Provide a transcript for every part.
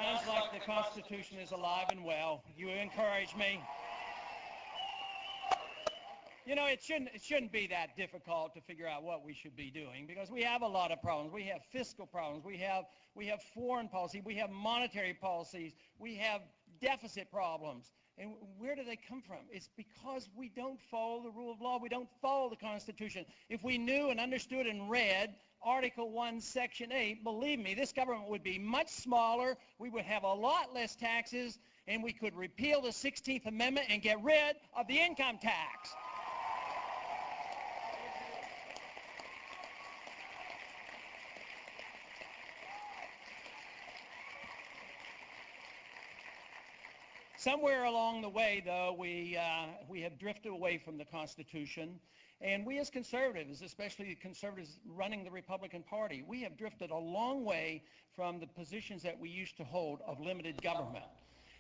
Sounds like the Constitution is alive and well. You encourage me. You know, it shouldn't be that difficult to figure out what we should be doing, because we have a lot of problems. We have fiscal problems. We have foreign policy. We have monetary policies. We have deficit problems. And where do they come from? It's because we don't follow the rule of law. We don't follow the Constitution. If we knew and understood and read Article 1, Section 8, believe me, this government would be much smaller. We would have a lot less taxes, and we could repeal the 16th Amendment and get rid of the income tax. Somewhere along the way, though, we have drifted away from the Constitution, and we as conservatives, especially the conservatives running the Republican Party, we have drifted a long way from the positions that we used to hold of limited government.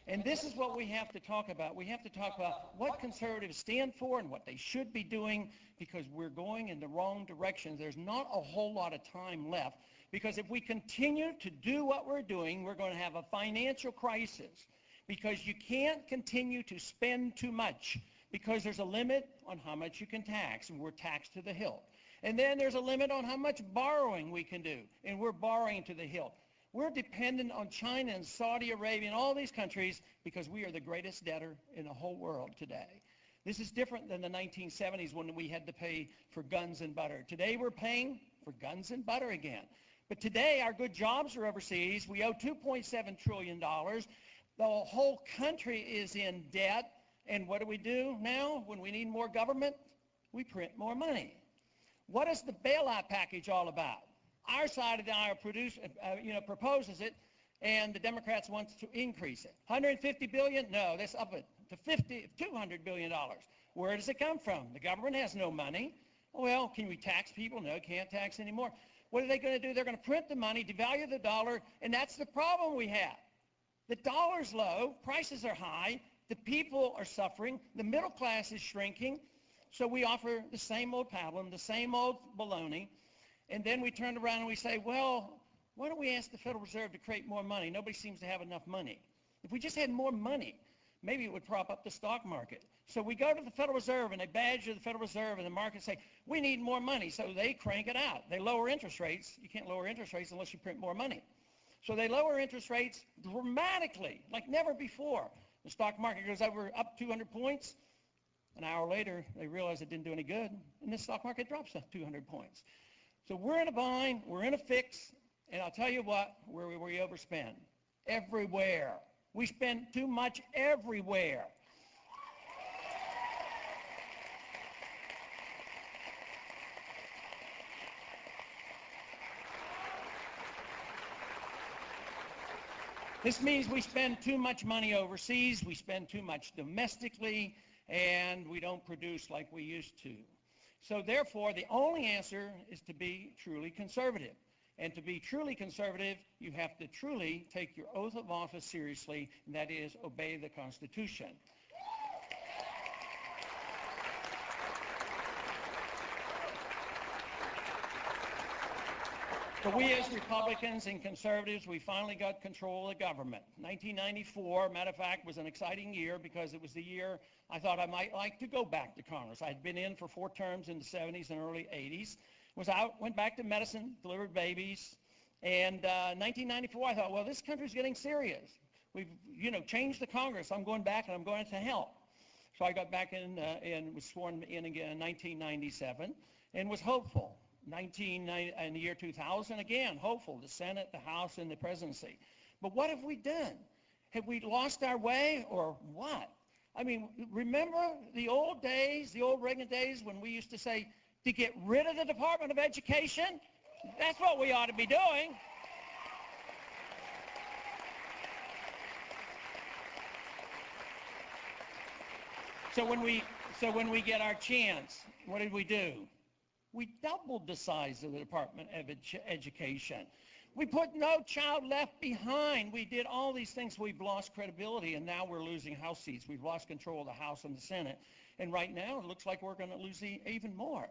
And this is what we have to talk about. We have to talk about what conservatives stand for and what they should be doing, because we're going in the wrong direction. There's not a whole lot of time left, because if we continue to do what we're doing, we're going to have a financial crisis. Because you can't continue to spend too much, because there's a limit on how much you can tax, and we're taxed to the hilt. And then there's a limit on how much borrowing we can do, and we're borrowing to the hilt. We're dependent on China and Saudi Arabia and all these countries because we are the greatest debtor in the whole world today. This is different than the 1970s when we had to pay for guns and butter. Today we're paying for guns and butter again. But today our good jobs are overseas. We owe $2.7 trillion. The whole country is in debt, and what do now when we need more government? We print more money. What is the bailout package all about? Our side of the aisle proposes it, and the Democrats want to increase it. $150 billion? No, let's up it to $200 billion. Where does it come from? The government has no money. Well, can we tax people? No, can't tax anymore. What are they going to do? They're going to print the money, devalue the dollar, and that's the problem we have. The dollar's low, prices are high, the people are suffering, the middle class is shrinking, so we offer the same old pablum, the same old baloney, and then we turn around and we say, well, why don't we ask the Federal Reserve to create more money? Nobody seems to have enough money. If we just had more money, maybe it would prop up the stock market. So we go to the Federal Reserve and they badger the Federal Reserve, and the markets say, we need more money, so they crank it out. They lower interest rates. You can't lower interest rates unless you print more money. So they lower interest rates dramatically, like never before. The stock market goes up 200 points. An hour later, they realize it didn't do any good, and the stock market drops 200 points. So we're in a bind, we're in a fix, and I'll tell you what, where we overspend. Everywhere. We spend too much everywhere. This means we spend too much money overseas, we spend too much domestically, and we don't produce like we used to. So therefore, the only answer is to be truly conservative. And to be truly conservative, you have to truly take your oath of office seriously, and that is obey the Constitution. But we as Republicans and conservatives, we finally got control of the government. 1994, matter of fact, was an exciting year because it was the year I thought I might like to go back to Congress. I had been in for 4 terms in the 70s and early 80s. Was out, went back to medicine, delivered babies. And 1994, I thought, well, this country's getting serious. We've, changed the Congress. I'm going back and I'm going to help. So I got back in and was sworn in again in 1997 and was hopeful. In the year 2000, again, hopeful, the Senate, the House, and the presidency. But what have we done? Have we lost our way or what? I mean, remember the old days, the old Reagan days when we used to say, to get rid of the Department of Education? That's what we ought to be doing. So when we get our chance, what did we do? We doubled the size of the Department of Education. We put no child left behind. We did all these things. We've lost credibility, and now we're losing House seats. We've lost control of the House and the Senate. And right now, it looks like we're going to lose even more.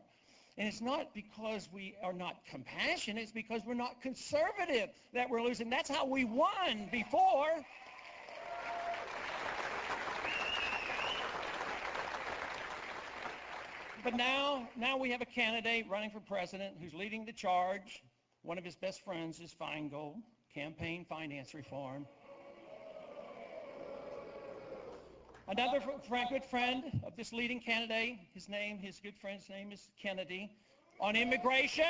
And it's not because we are not compassionate, it's because we're not conservative that we're losing. That's how we won before. But now we have a candidate running for president who's leading the charge. One of his best friends is Feingold, campaign finance reform. Another good friend of this leading candidate, his good friend's name is Kennedy, on immigration.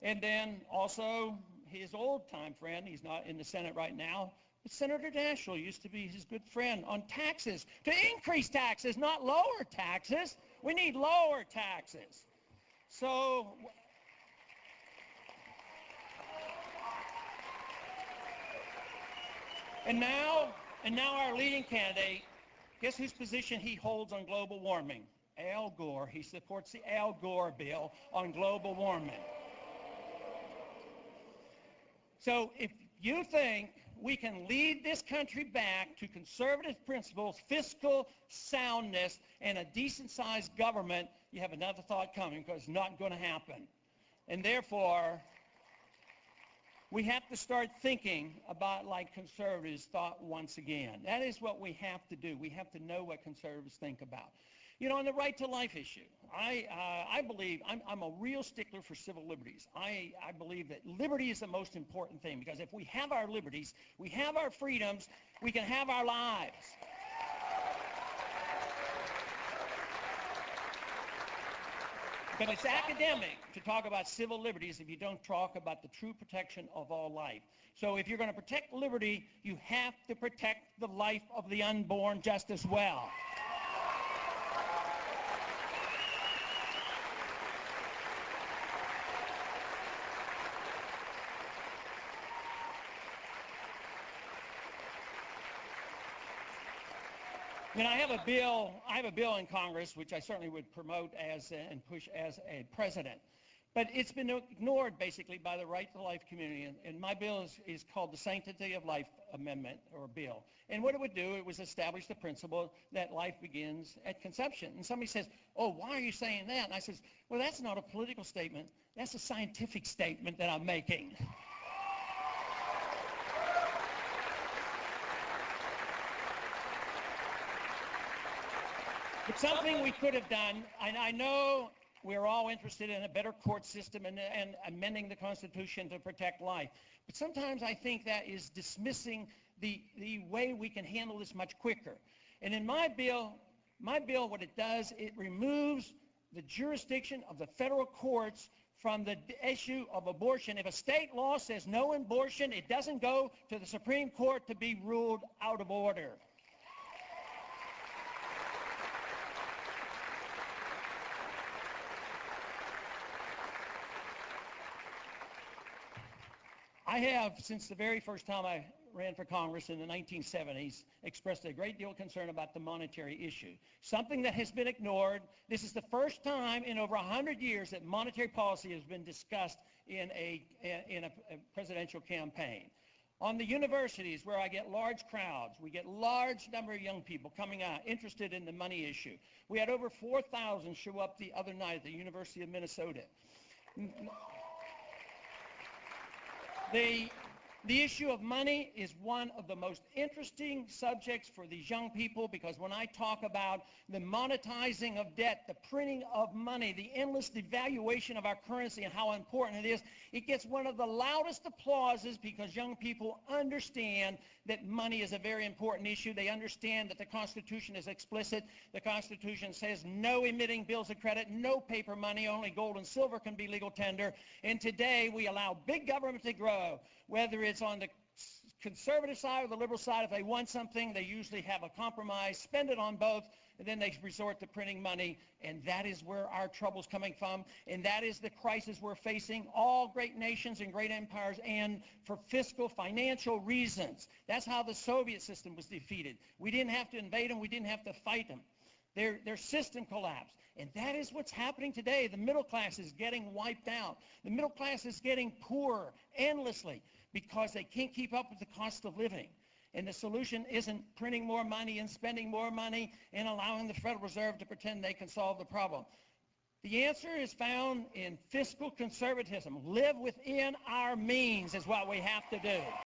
And then also his old-time friend, he's not in the Senate right now, but Senator Daschle used to be his good friend on taxes, to increase taxes, not lower taxes. We need lower taxes. So, and now our leading candidate, guess whose position he holds on global warming? Al Gore. He supports the Al Gore bill on global warming. So if you think we can lead this country back to conservative principles, fiscal soundness, and a decent-sized government, you have another thought coming, because it's not going to happen. And therefore, we have to start thinking about like conservatives thought once again. That is what we have to do. We have to know what conservatives think about. You know, on the right to life issue, I believe, I'm a real stickler for civil liberties. I believe that liberty is the most important thing, because if we have our liberties, we have our freedoms, we can have our lives. But it's academic to talk about civil liberties if you don't talk about the true protection of all life. So if you're going to protect liberty, you have to protect the life of the unborn just as well. You know, I have a bill in Congress, which I certainly would promote and push as a president. But it's been ignored, basically, by the right to life community. And my bill is called the Sanctity of Life Amendment, or bill. And what it would do, it was establish the principle that life begins at conception. And somebody says, oh, why are you saying that? And I says, well, that's not a political statement. That's a scientific statement that I'm making. It's something we could have done. I know we're all interested in a better court system and amending the Constitution to protect life. But sometimes I think that is dismissing the way we can handle this much quicker. And in my bill, what it does, it removes the jurisdiction of the federal courts from the issue of abortion. If a state law says no abortion, it doesn't go to the Supreme Court to be ruled out of order. I have, since the very first time I ran for Congress in the 1970s, expressed a great deal of concern about the monetary issue, something that has been ignored. This is the first time in over 100 years that monetary policy has been discussed in a presidential campaign. On the universities, where I get large crowds, we get large number of young people coming out interested in the money issue. We had over 4,000 show up the other night at the University of Minnesota. The issue of money is one of the most interesting subjects for these young people, because when I talk about the monetizing of debt, the printing of money, the endless devaluation of our currency and how important it is, it gets one of the loudest applauses, because young people understand that money is a very important issue. They understand that the Constitution is explicit. The Constitution says no emitting bills of credit, no paper money, only gold and silver can be legal tender. And today we allow big government to grow, whether it's on the conservative side or the liberal side. If they want something, they usually have a compromise, spend it on both, and then they resort to printing money. And that is where our trouble's coming from, and that is the crisis we're facing. All great nations and great empires end for fiscal, financial reasons. That's how the Soviet system was defeated. We didn't have to invade them. We didn't have to fight them. Their system collapsed. And that is what's happening today. The middle class is getting wiped out. The middle class is getting poorer endlessly because they can't keep up with the cost of living. And the solution isn't printing more money and spending more money and allowing the Federal Reserve to pretend they can solve the problem. The answer is found in fiscal conservatism. Live within our means is what we have to do.